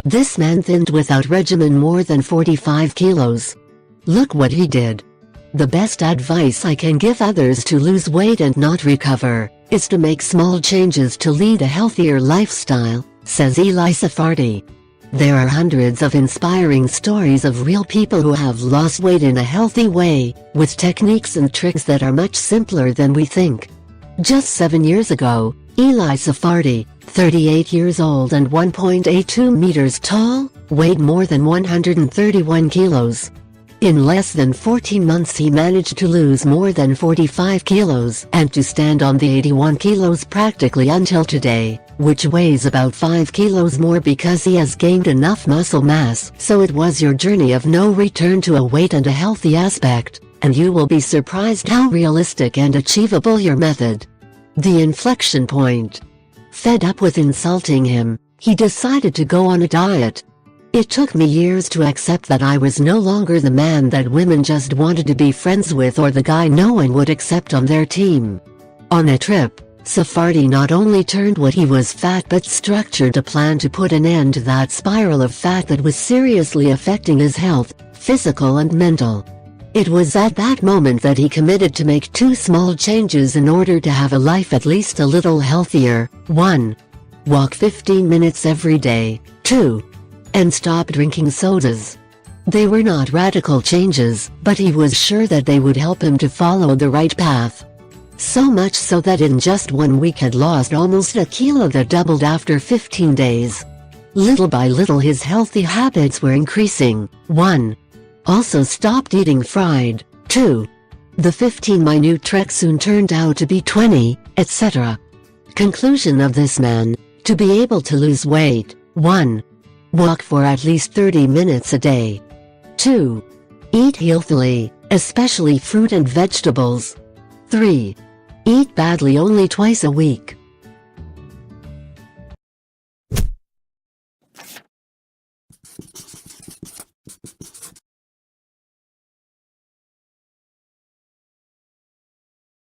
This man thinned without regimen more than 45 kilos. Look what he did. The best advice I can give others to lose weight and not recover is to make small changes to lead a healthier lifestyle, says Eli Safardi. There are hundreds of inspiring stories of real people who have lost weight in a healthy way, with techniques and tricks that are much simpler than we think. Just 7 years ago, Eli Safardi, 38 years old and 1.82 meters tall, weighed more than 131 kilos. In less than 14 months he managed to lose more than 45 kilos and to stand on the 81 kilos practically until today, which weighs about 5 kilos more because he has gained enough muscle mass. So it was your journey of no return to a weight and a healthy aspect, and you will be surprised how realistic and achievable your method. The inflection point. Fed up with insulting him, he decided to go on a diet. It took me years to accept that I was no longer the man that women just wanted to be friends with or the guy no one would accept on their team. On a trip, Safardi not only turned what he was fat but structured a plan to put an end to that spiral of fat that was seriously affecting his health, physical and mental. It was at that moment that he committed to make 2 small changes in order to have a life at least a little healthier. 1. Walk 15 minutes every day. 2. And stop drinking sodas. They were not radical changes, but he was sure that they would help him to follow the right path. So much so that in just 1 week had lost almost a kilo that doubled after 15 days. Little by little his healthy habits were increasing. 1. Also stopped eating fried. 2. The 15 minute trek soon turned out to be 20, etc. Conclusion of this man: to be able to lose weight. 1. Walk for at least 30 minutes a day. 2. Eat healthily, especially fruit and vegetables. 3. Eat badly only twice a week.